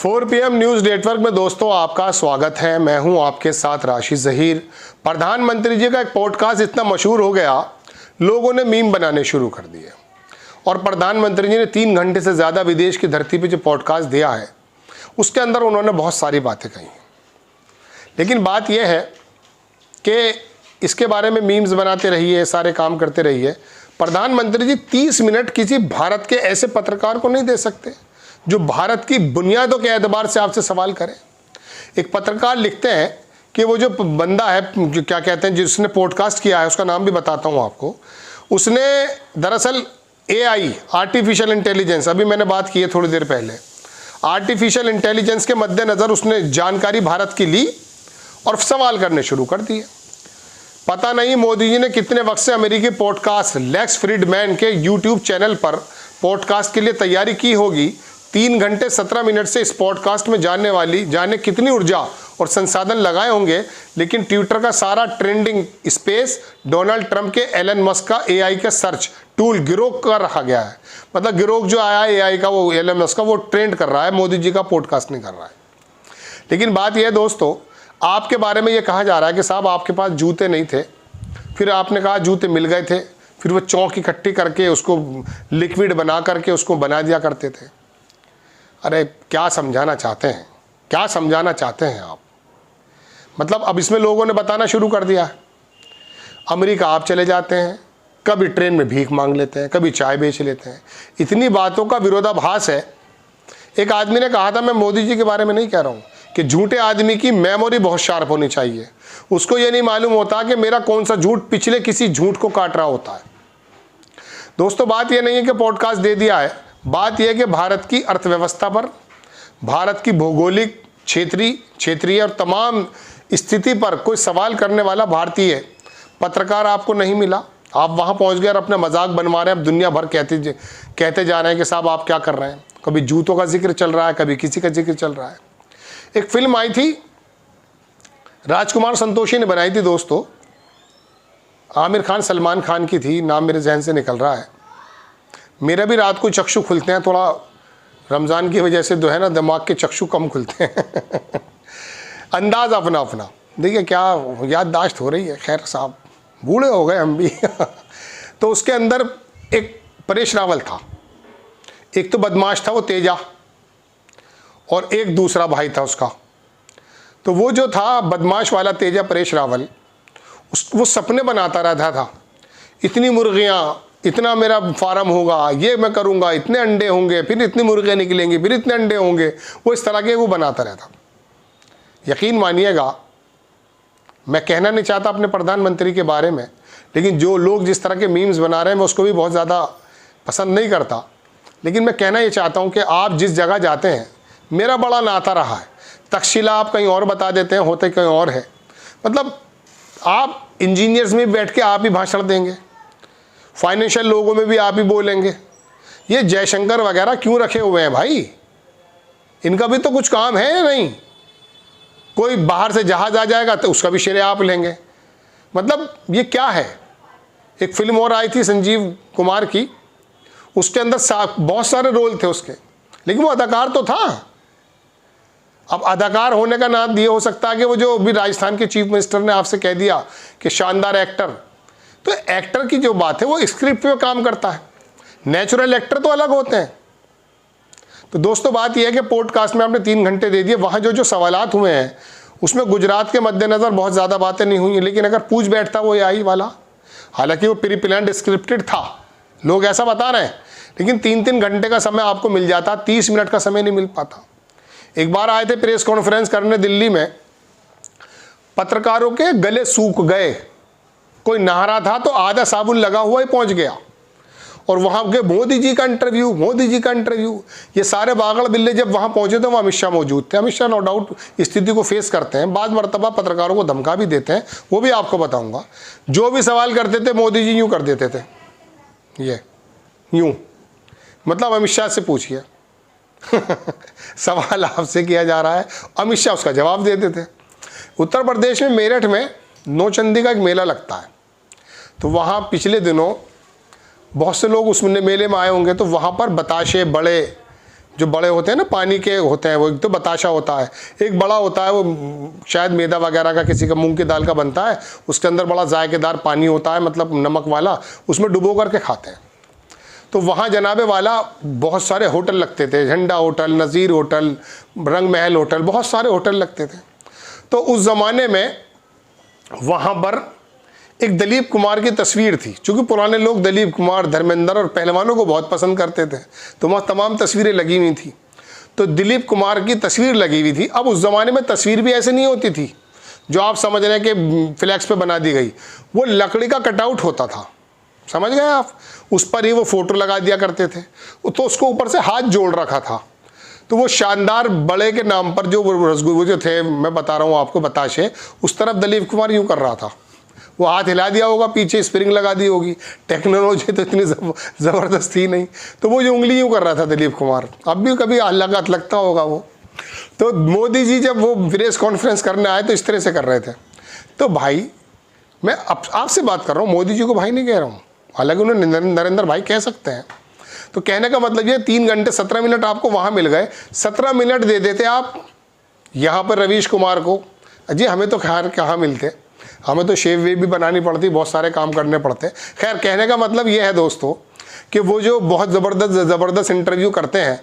4 PM news network में दोस्तों आपका स्वागत है। मैं हूं आपके साथ राशिद ज़हीर। प्रधानमंत्री जी का एक पॉडकास्ट इतना मशहूर हो गया, लोगों ने मीम बनाने शुरू कर दिए और प्रधानमंत्री जी ने 3 घंटे से ज़्यादा विदेश की धरती पर जो पॉडकास्ट दिया है उसके अंदर उन्होंने बहुत सारी बातें कही। लेकिन बात यह है कि इसके बारे में मीम्स बनाते रहिए, सारे काम करते रहिए। प्रधानमंत्री जी 30 मिनट किसी भारत के ऐसे पत्रकार को नहीं दे सकते जो भारत की बुनियादों के एतबार से आपसे सवाल करे। एक पत्रकार लिखते हैं कि वो जो बंदा है, जो क्या कहते हैं, जिसने पॉडकास्ट किया है, उसका नाम भी बताता हूँ आपको। उसने दरअसल AI आर्टिफिशियल इंटेलिजेंस, अभी मैंने बात की है थोड़ी देर पहले, आर्टिफिशियल इंटेलिजेंस के मद्देनज़र उसने जानकारी भारत की ली और सवाल करने शुरू कर दिए। पता नहीं मोदी जी ने कितने वक्त से अमेरिकी पॉडकास्ट लेक्स फ्रीडमैन के YouTube चैनल पर पॉडकास्ट के लिए तैयारी की होगी। 3 घंटे 17 मिनट से इस पॉडकास्ट में जाने कितनी ऊर्जा और संसाधन लगाए होंगे, लेकिन ट्विटर का सारा ट्रेंडिंग स्पेस डोनाल्ड ट्रंप के एलन मस्क का AI का सर्च टूल गिरोक कर रखा गया है। मतलब गिरोक जो आया है AI का, वो एलन मस्क का, वो ट्रेंड कर रहा है, मोदी जी का पॉडकास्ट नहीं कर रहा है। लेकिन बात यह है दोस्तों, आपके बारे में ये कहा जा रहा है कि साहब आपके पास जूते नहीं थे, फिर आपने कहा जूते मिल गए थे, फिर वो चौक इकट्ठी करके उसको लिक्विड बना करके उसको बना दिया करते थे। अरे क्या समझाना चाहते हैं, क्या समझाना चाहते हैं आप? मतलब अब इसमें लोगों ने बताना शुरू कर दिया है। अमेरिका आप चले जाते हैं, कभी ट्रेन में भीख मांग लेते हैं, कभी चाय बेच लेते हैं। इतनी बातों का विरोधाभास है। एक आदमी ने कहा था, मैं मोदी जी के बारे में नहीं कह रहा हूँ, कि झूठे आदमी की मेमोरी बहुत शार्प होनी चाहिए। उसको ये नहीं मालूम होता कि मेरा कौन सा झूठ पिछले किसी झूठ को काट रहा होता है। दोस्तों बात ये नहीं है कि पॉडकास्ट दे दिया है, बात यह है कि भारत की अर्थव्यवस्था पर, भारत की भौगोलिक क्षेत्रीय और तमाम स्थिति पर कोई सवाल करने वाला भारतीय पत्रकार आपको नहीं मिला। आप वहाँ पहुँच गए और अपना मजाक बनवा रहे हैं। अब दुनिया भर कहते जा रहे हैं कि साहब आप क्या कर रहे हैं। कभी जूतों का जिक्र चल रहा है, कभी किसी का जिक्र चल रहा है। एक फिल्म आई थी, राजकुमार संतोषी ने बनाई थी दोस्तों, आमिर खान सलमान खान की थी, नाम मेरे जहन से निकल रहा है। मेरा भी रात को चक्षु खुलते हैं, थोड़ा रमज़ान की वजह से जो है ना, दिमाग के चक्षु कम खुलते हैं। अंदाज़ अपना अपना, देखिए क्या याददाश्त हो रही है। खैर साहब, बूढ़े हो गए हम भी। तो उसके अंदर एक परेश रावल था, एक तो बदमाश था वो तेजा, और एक दूसरा भाई था उसका। तो वो जो था बदमाश वाला तेजा परेश रावल, वो सपने बनाता रहता था, इतनी मुर्गियाँ, इतना मेरा फार्म होगा, ये मैं करूँगा, इतने अंडे होंगे, फिर इतनी मुर्गियाँ निकलेंगी, फिर इतने अंडे होंगे। वो इस तरह के वो बनाता रहता। यकीन मानिएगा, मैं कहना नहीं चाहता अपने प्रधानमंत्री के बारे में, लेकिन जो लोग जिस तरह के मीम्स बना रहे हैं मैं उसको भी बहुत ज़्यादा पसंद नहीं करता। लेकिन मैं कहना ये चाहता हूँ कि आप जिस जगह जाते हैं, मेरा बड़ा नाता रहा है। तक्षशिला आप कहीं और बता देते हैं, होते कहीं और है। मतलब आप इंजीनियर्स में बैठ के आप ही भाषण देंगे, फाइनेंशियल लोगों में भी आप ही बोलेंगे। ये जयशंकर वगैरह क्यों रखे हुए हैं भाई? इनका भी तो कुछ काम है या नहीं? कोई बाहर से जहाज़ आ जाएगा तो उसका भी श्रेय आप लेंगे। मतलब ये क्या है? एक फिल्म और आई थी संजीव कुमार की, उसके अंदर बहुत सारे रोल थे उसके, लेकिन वो अदाकार तो था। अब अदाकार होने का नाम ये हो सकता है कि वो जो भी राजस्थान के चीफ मिनिस्टर ने आपसे कह दिया कि शानदार एक्टर, तो एक्टर की जो बात है वो स्क्रिप्ट पे काम करता है, नेचुरल एक्टर तो अलग होते हैं। तो दोस्तों बात यह है कि पॉडकास्ट में आपने 3 घंटे दे दिए, वहाँ जो सवालात हुए हैं उसमें गुजरात के मद्देनज़र बहुत ज़्यादा बातें नहीं हुई, लेकिन अगर पूछ बैठता वो AI वाला, हालांकि वो प्री प्लान्ड स्क्रिप्टेड था, लोग ऐसा बता रहे हैं, लेकिन 3-3 घंटे का समय आपको मिल जाता, 30 मिनट का समय नहीं मिल पाता। एक बार आए थे प्रेस कॉन्फ्रेंस करने दिल्ली में, पत्रकारों के गले सूख गए। कोई नहा रहा था तो आधा साबुन लगा हुआ ही पहुंच गया, और वहां के मोदी जी का इंटरव्यू, मोदी जी का इंटरव्यू। ये सारे बागड़ बिल्ले जब वहां पहुंचे तो वहाँ अमित शाह मौजूद थे। अमित शाह नो डाउट स्थिति को फेस करते हैं, बाद मरतबा पत्रकारों को धमका भी देते हैं, वो भी आपको बताऊंगा। जो भी सवाल करते थे मोदी जी यूँ कर देते थे, ये यूँ, मतलब अमित शाह से पूछिए। सवाल आपसे किया जा रहा है, अमित शाह उसका जवाब देते थे। उत्तर प्रदेश में मेरठ में नौचंदी का एक मेला लगता है, तो वहाँ पिछले दिनों बहुत से लोग उस मेले में आए होंगे, तो वहाँ पर बताशे बड़े जो बड़े होते हैं ना पानी के होते हैं, वो एक तो बताशा होता है, एक बड़ा होता है वो शायद मैदा वगैरह का, किसी का मूंग की दाल का बनता है, उसके अंदर बड़ा जायकेदार पानी होता है, मतलब नमक वाला, उसमें डुबो करके खाते हैं। तो वहाँ जनाबे वाला बहुत सारे होटल लगते थे, झंडा होटल, नज़ीर होटल, रंग महल होटल, बहुत सारे होटल लगते थे। तो उस ज़माने में वहाँ पर एक दिलीप कुमार की तस्वीर थी, क्योंकि पुराने लोग दिलीप कुमार, धर्मेंद्र और पहलवानों को बहुत पसंद करते थे, तो वहाँ तमाम तस्वीरें लगी हुई थी। तो दिलीप कुमार की तस्वीर लगी हुई थी। अब उस ज़माने में तस्वीर भी ऐसे नहीं होती थी जो आप समझ रहे हैं कि फ्लैक्स पे बना दी गई, वो लकड़ी का कटआउट होता था, समझ गए आप, उस पर ही वो फ़ोटो लगा दिया करते थे। तो उसको ऊपर से हाथ जोड़ रखा था, तो वो शानदार बड़े के नाम पर जो रसगुल्ले जो थे, मैं बता रहा हूँ आपको बताशे, उस तरफ दिलीप कुमार यूँ कर रहा था, वो हाथ हिला दिया होगा, पीछे स्प्रिंग लगा दी होगी, टेक्नोलॉजी तो इतनी ज़बरदस्त थी नहीं, तो वो जो उंगली यूँ कर रहा था दिलीप कुमार, अब भी कभी लगता होगा वो। तो मोदी जी जब वो प्रेस कॉन्फ्रेंस करने आए तो इस तरह से कर रहे थे। तो भाई मैं आपसे बात कर रहा हूँ, मोदी जी को भाई नहीं कह रहा हूँ, हालांकि उन्हें नरेंद्र भाई कह सकते हैं। तो कहने का मतलब ये 3 घंटे 17 मिनट आपको वहाँ मिल गए, 17 मिनट दे देते आप यहाँ पर रवीश कुमार को, जी हमें तो खैर कहाँ मिलते, हमें तो शेव वेव भी बनानी पड़ती, बहुत सारे काम करने पड़ते। खैर कहने का मतलब ये है दोस्तों कि वो जो बहुत ज़बरदस्त इंटरव्यू करते हैं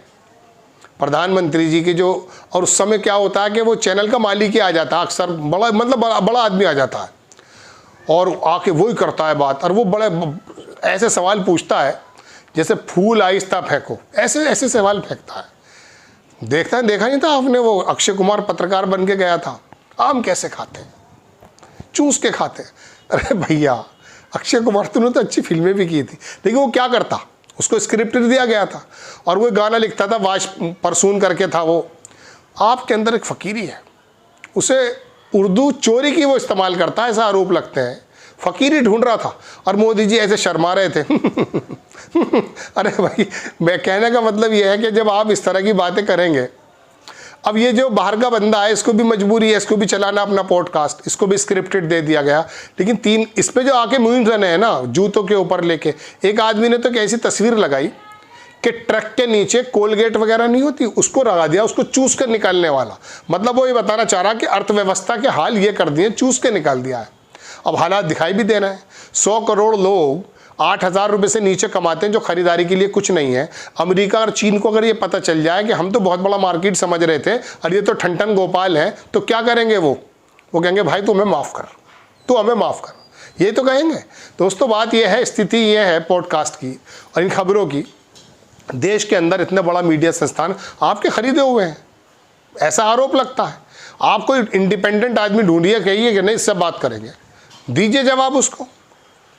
प्रधानमंत्री जी की जो, और उस समय क्या होता है कि वो चैनल का मालिक ही आ जाता है, अक्सर बड़ा आदमी आ जाता है और आके वही करता है बात, और वो बड़े ऐसे सवाल पूछता है जैसे फूल आहिस्ता फेंको, ऐसे सवाल फेंकता है। देखा नहीं था आपने, वो अक्षय कुमार पत्रकार बन के गया था, आम कैसे खाते हैं, चूस के खाते हैं। अरे भैया अक्षय कुमार तूने तो अच्छी फिल्में भी की थी, लेकिन वो क्या करता, उसको स्क्रिप्ट दिया गया था और वो गाना लिखता था, वाश परसून करके था वो। आपके अंदर एक फ़कीरी है, उसे उर्दू चोरी की वो इस्तेमाल करता है, ऐसा आरोप लगते हैं। फ़कीरी ढूंढ रहा था और मोदी जी ऐसे शर्मा रहे थे। अरे भाई मैं कहने का मतलब ये है कि जब आप इस तरह की बातें करेंगे, अब ये जो बाहर का बंदा है इसको भी मजबूरी है, इसको भी चलाना अपना पॉडकास्ट, इसको भी स्क्रिप्टेड दे दिया गया, लेकिन 3 इस पे जो आके मीम्स बने हैं ना जूतों के ऊपर लेके, एक आदमी ने तो कैसी तस्वीर लगाई कि ट्रक के नीचे कोलगेट वगैरह नहीं होती, उसको लगा दिया, उसको चूस कर निकालने वाला। मतलब वो ये बताना चाह रहा कि अर्थव्यवस्था के हाल ये कर दिए, चूस के निकाल दिया है। अब हालात दिखाई भी दे रहे हैं, 100 करोड़ लोग 8,000 रुपये से नीचे कमाते हैं, जो खरीदारी के लिए कुछ नहीं है। अमेरिका और चीन को अगर ये पता चल जाए कि हम तो बहुत बड़ा मार्केट समझ रहे थे और ये तो ठन गोपाल है, तो क्या करेंगे वो कहेंगे भाई तू हमें माफ़ कर, तू हमें माफ़ कर, ये तो कहेंगे। दोस्तों बात ये है, स्थिति ये है पॉडकास्ट की और इन खबरों की। देश के अंदर इतना बड़ा मीडिया संस्थान आपके खरीदे हुए हैं, ऐसा आरोप लगता है। आप कोई इंडिपेंडेंट आदमी ढूंढिए, कहिए कि नहीं इससे बात करेंगे, दीजिए जवाब उसको,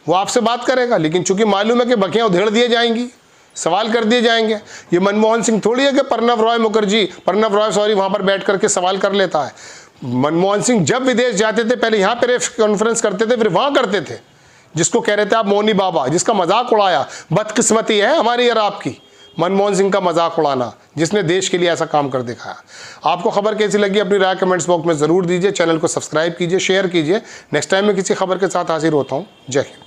वो आपसे बात करेगा। लेकिन चूंकि मालूम है कि बखियाँ उधेड़ दिए जाएंगी, सवाल कर दिए जाएंगे। ये मनमोहन सिंह थोड़ी है कि प्रणब रॉय वहाँ पर बैठ करके सवाल कर लेता है। मनमोहन सिंह जब विदेश जाते थे पहले यहाँ प्रेस कॉन्फ्रेंस करते थे, फिर वहाँ करते थे, जिसको कह रहे थे आप मौनी बाबा, जिसका मजाक उड़ाया। बदकिस्मती है हमारी और आपकी, मनमोहन सिंह का मजाक उड़ाना, जिसने देश के लिए ऐसा काम कर दिखाया। आपको खबर कैसी लगी अपनी राय कमेंट्स बॉक्स में ज़रूर दीजिए। चैनल को सब्सक्राइब कीजिए, शेयर कीजिए। नेक्स्ट टाइम मैं किसी खबर के साथ हाजिर होता हूँ। जय हिंद।